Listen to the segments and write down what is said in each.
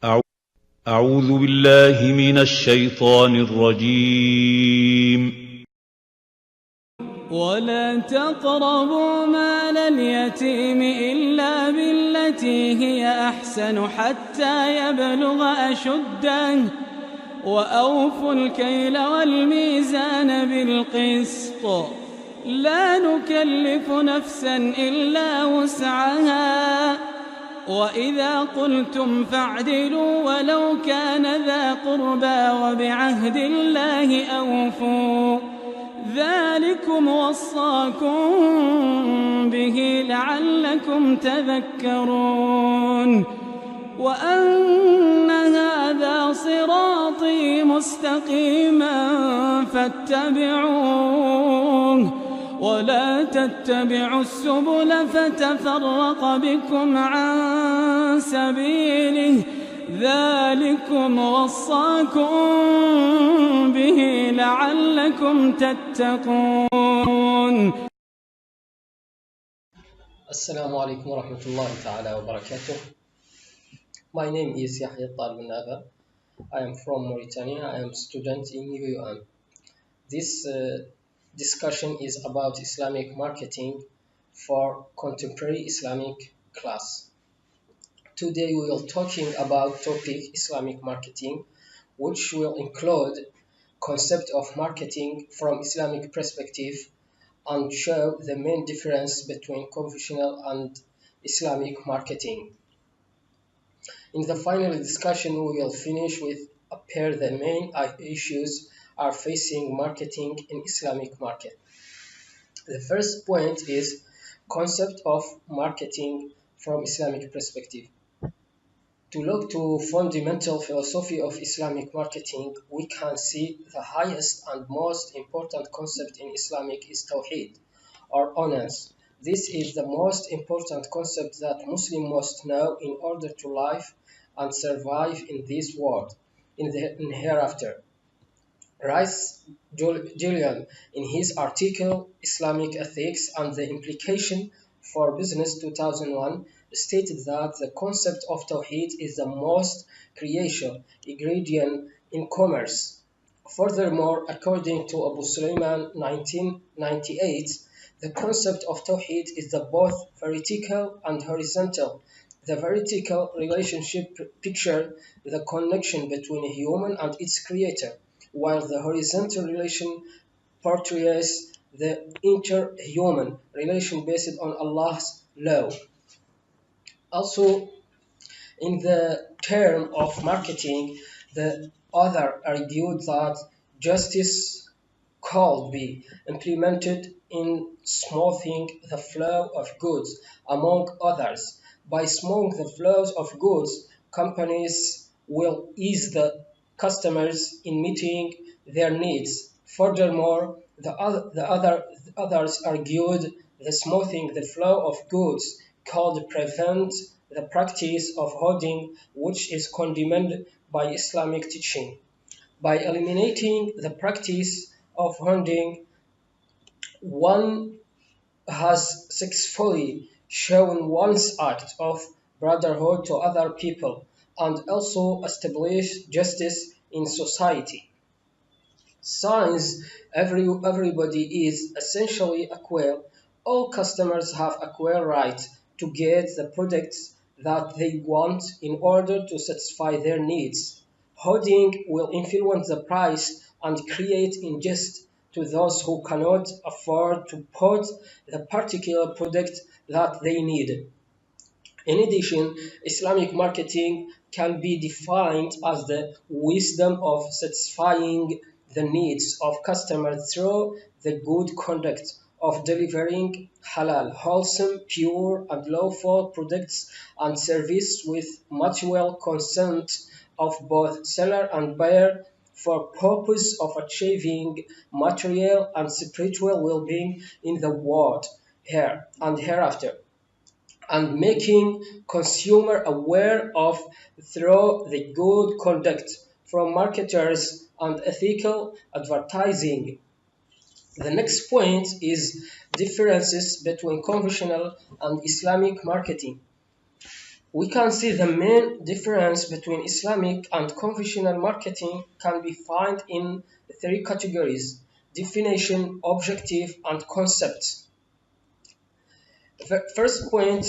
أعو- أعوذ بالله من الشيطان الرجيم. ولا تقربوا مال اليتيم إلا بالتي هي أحسن حتى يبلغ أشده وأوفوا الكيل والميزان بالقسط لا نكلف نفسا إلا وسعها وإذا قلتم فاعدلوا ولو كان ذا قربى وبعهد الله أوفوا ذلكم وصاكم به لعلكم تذكرون وأن هذا صراطي مستقيما فاتبعوه ولا تتبعوا السبل فتفرق بكم عن سبيله ذلكم وصاكم به لعلكم تتقون. Assalamu alaikum wa rahmatullahi ta'ala wa barakatuh. My name is Yahya Navaa. I am from Mauritania. I am a student in UAM. This discussion is about Islamic marketing for contemporary Islamic class. Today we will talking about topic Islamic marketing, which will include concept of marketing from Islamic perspective and show the main difference between conventional and Islamic marketing. In the final discussion, we will finish with appear the main issues are facing marketing in Islamic market. The first point is concept of marketing from Islamic perspective. To look to fundamental philosophy of Islamic marketing, we can see the highest and most important concept in Islamic is Tawheed, or honors. This is the most important concept that Muslims must know in order to live and survive in this world, in hereafter. Rice Julian, in his article Islamic Ethics and the Implication for Business 2001, stated that the concept of Tawheed is the most crucial ingredient in commerce. Furthermore, according to Abu Sulaiman 1998, the concept of Tawheed is the both vertical and horizontal. The vertical relationship picture the connection between a human and its creator, while the horizontal relation portrays the inter-human relation based on Allah's law. Also, in the term of marketing, the author argued that justice could be implemented in smoothing the flow of goods among others. By smoothing the flows of goods, companies will ease the customers in meeting their needs. Furthermore, others argued that smoothing the flow of goods could prevent the practice of hoarding, which is condemned by Islamic teaching. By eliminating the practice of hoarding, one has successfully shown one's act of brotherhood to other people and also established justice in society. Since everybody is essentially equal, all customers have equal right to get the products that they want in order to satisfy their needs. Hoarding will influence the price and create injustice to those who cannot afford to put the particular product that they need. In addition, Islamic marketing can be defined as the wisdom of satisfying the needs of customers through the good conduct of delivering halal, wholesome, pure, and lawful products and services with mutual consent of both seller and buyer for purpose of achieving material and spiritual well-being in the world here and hereafter, and making consumer aware of through the good conduct from marketers and ethical advertising. The next point is differences between conventional and Islamic marketing. we can see the main difference between Islamic and conventional marketing can be found in three categories: definition, objective, and concept. First point,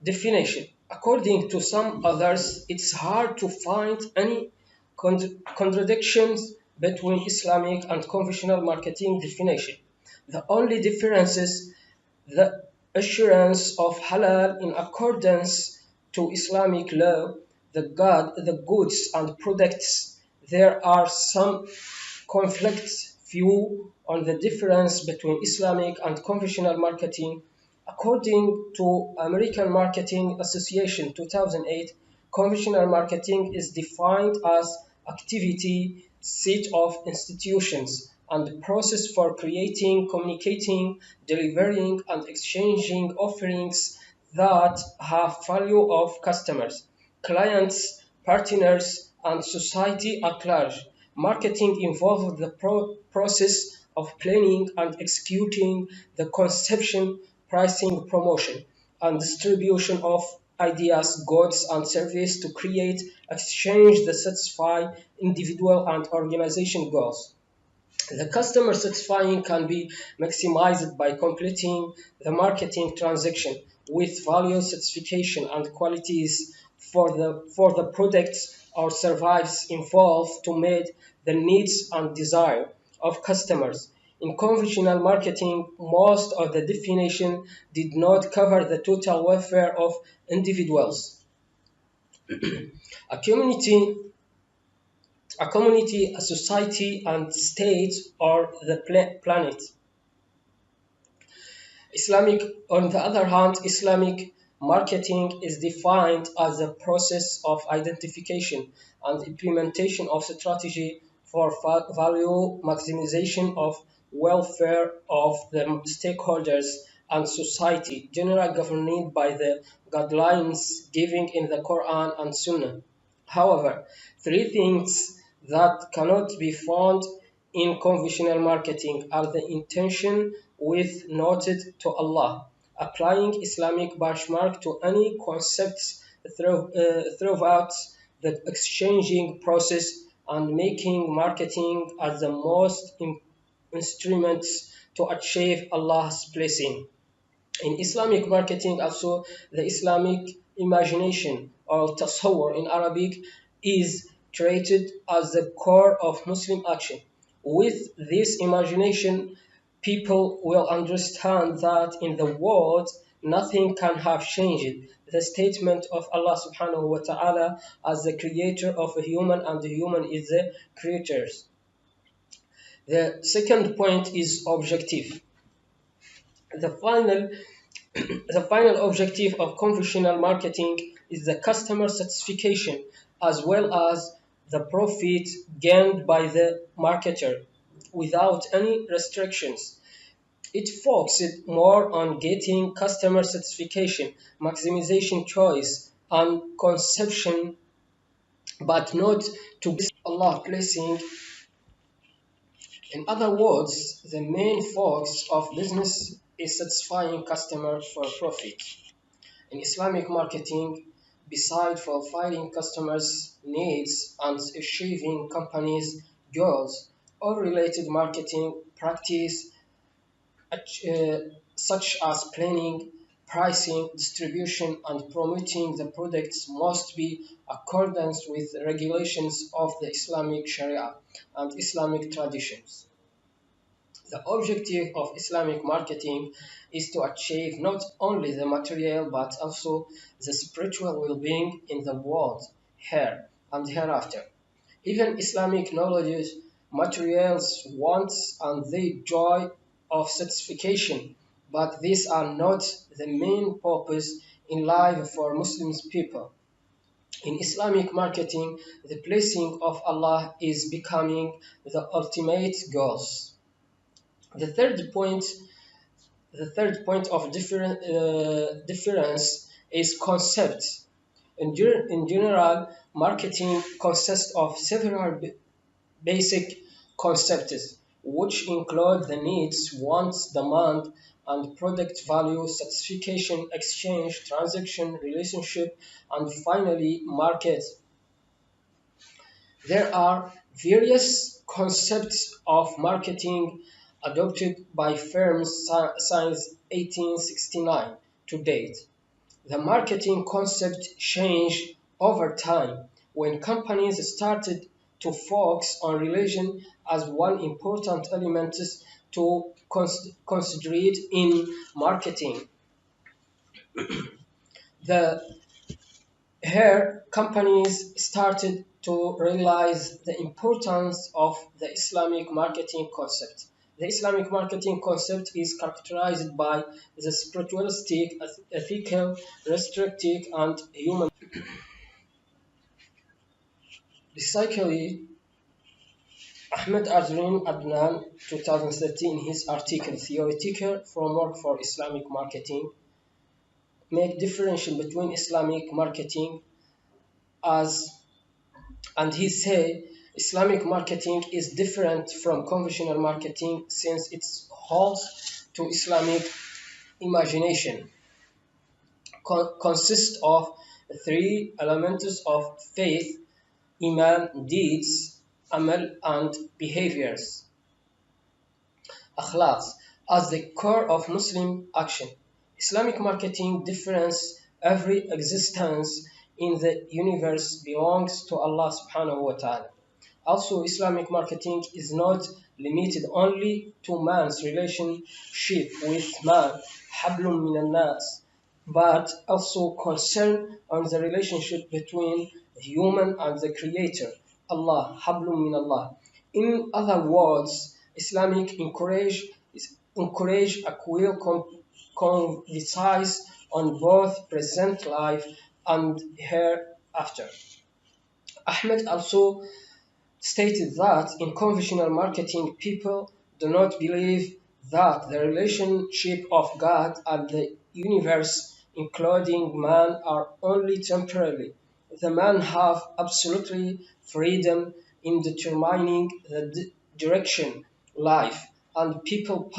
definition. According to some others, it's hard to find any contradictions between Islamic and conventional marketing definition. The only difference is the assurance of halal in accordance to Islamic law, the goods and products. There are some conflicts view on the difference between Islamic and conventional marketing. According to American Marketing Association 2008, conventional marketing is defined as activity, set of institutions, and process for creating, communicating, delivering, and exchanging offerings that have value of customers, clients, partners, and society at large. Marketing involves the process of planning and executing the conception, pricing, promotion, and distribution of ideas, goods, and services to create, exchange, that satisfy individual and organization goals. The customer satisfying can be maximized by completing the marketing transaction with value certification and qualities for the products or services involved to meet the needs and desire of customers. In conventional marketing, most of the definition did not cover the total welfare of individuals. A community a society, and state, or the planet. Islamic, on the other hand, Islamic marketing is defined as a process of identification and implementation of strategy for value maximization of welfare of the stakeholders and society, generally governed by the guidelines given in the Quran and Sunnah. However, three things that cannot be found in conventional marketing are the intention with noted to Allah, applying Islamic benchmark to any concepts throughout the exchanging process, and making marketing as the most instruments to achieve Allah's blessing. In Islamic marketing, also, the Islamic imagination, or tasawwur in Arabic, is treated as the core of Muslim action. With this imagination, people will understand that in the world nothing can have changed the statement of Allah subhanahu wa ta'ala as the creator of a human, and the human is the creators. The second point is objective. The final The final objective of conventional marketing is the customer satisfaction as well as the profit gained by the marketer without any restrictions. It focuses more on getting customer satisfaction, maximization choice, and conception, but not to Allah blessing. In other words, the main focus of business is satisfying customers for profit. In Islamic marketing, besides fulfilling customers' needs and achieving companies' goals, all related marketing practice such as planning, pricing, distribution, and promoting the products must be accordance with regulations of the Islamic Sharia and Islamic traditions. The objective of Islamic marketing is to achieve not only the material but also the spiritual well-being in the world, here and hereafter. Even Islamic knowledge, materials, wants, and the joy of satisfaction, but these are not the main purpose in life for Muslim people. In Islamic marketing, the blessing of Allah is becoming the ultimate goals. The third point of difference is concept. In general, marketing consists of several basic concepts, which include the needs, wants, demand, and product value, certification, exchange, transaction, relationship, and finally market. There are various concepts of marketing adopted by firms since 1869 to date. The marketing concept changed over time when companies started to focus on religion as one important element to consider in marketing. The Here, companies started to realize the importance of the Islamic marketing concept. The Islamic marketing concept is characterized by the spiritualistic, ethical, restrictive, and human. Recycling Ahmed Azrin Adnan, 2013, in his article Theoretical Framework for Islamic Marketing, make differentiation between Islamic marketing as and he said Islamic marketing is different from conventional marketing since it holds to Islamic imagination, consists of three elements of faith, iman, deeds, amal, and behaviors, akhlaq, as the core of Muslim action. Islamic marketing difference every existence in the universe belongs to Allah subhanahu wa ta'ala. Also, Islamic marketing is not limited only to man's relationship with man, hablum min nas, but also concern on the relationship between the human and the Creator, Allah, hablum min Allah. In other words, Islamic encourage a converse on both present life and hereafter. Ahmed also stated that in conventional marketing, people do not believe that the relationship of God and the universe, including man, are only temporary. The man have absolutely freedom in determining the direction life, and people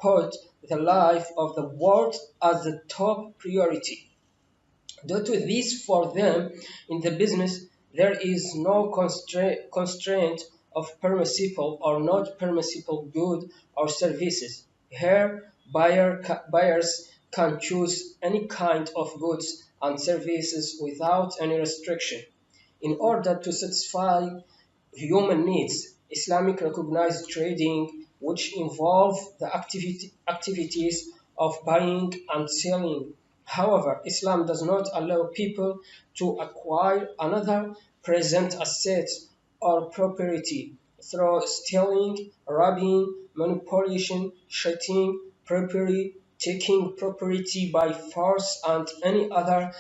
put the life of the world as the top priority. Due to this, for them in the business, there is no constraint of permissible or not permissible goods or services. Here, buyers can choose any kind of goods and services without any restriction. In order to satisfy human needs, Islamic recognized trading, which involve the activities of buying and selling. However, Islam does not allow people to acquire another present asset or property through stealing, robbing, manipulation, cheating, property, taking property by force, and any other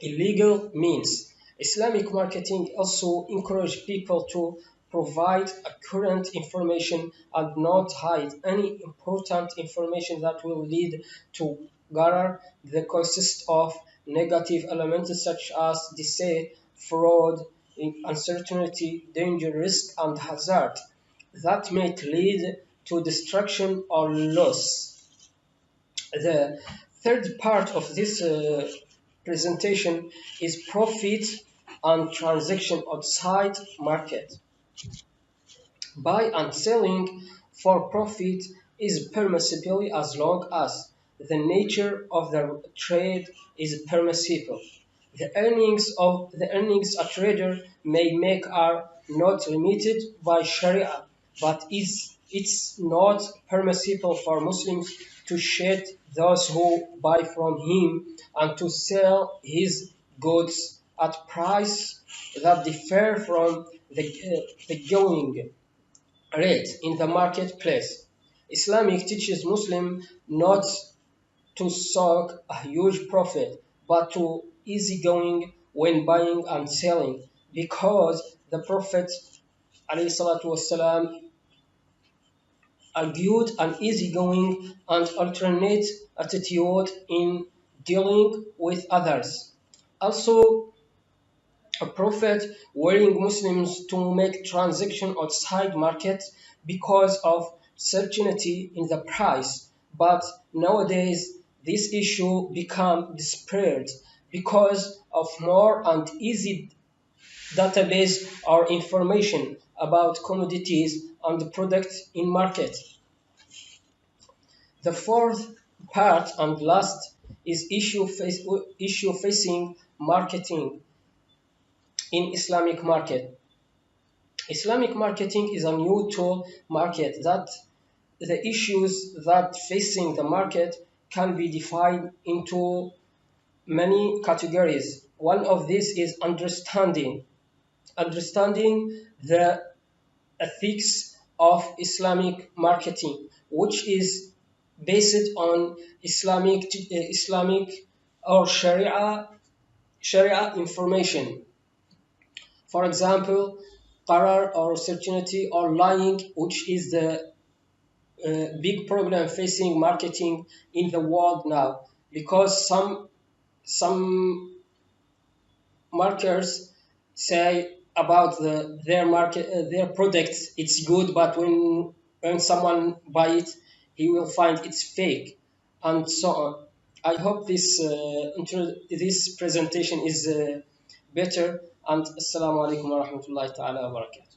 illegal means. Islamic marketing also encourages people to provide accurate information and not hide any important information that will lead to error that consists of negative elements such as deceit, fraud, uncertainty, danger, risk, and hazard that may lead to destruction or loss. The third part of this presentation is profit and transaction outside market. Buy and selling for profit is permissible as long as the nature of the trade is permissible. The earnings a trader may make are not limited by Sharia, but it's not permissible for Muslims to cheat those who buy from him and to sell his goods at price that differ from the going rate in the marketplace. Islamic teaches Muslims not to soak a huge profit, but to easygoing when buying and selling, because the Prophet ﷺ argued an easygoing and alternate attitude in dealing with others. Also, a prophet warning Muslims to make transactions outside market because of certainty in the price. But nowadays, this issue become disappeared because of more and easy database or information about commodities and the products in market. The fourth part and last is issue facing marketing in Islamic market. Islamic marketing is a new tool market that the issues that facing the market can be defined into many categories. One of these is understanding the ethics of Islamic marketing, which is based on Islamic or Sharia information. For example, qarar or certainty or lying, which is the big problem facing marketing in the world now, because some marketers say about their products it's good, but when someone buy it, he will find it's fake, and so on. I hope this presentation is better, and assalamu alaikum wa rahmatullahi ta'ala wa barakatuh.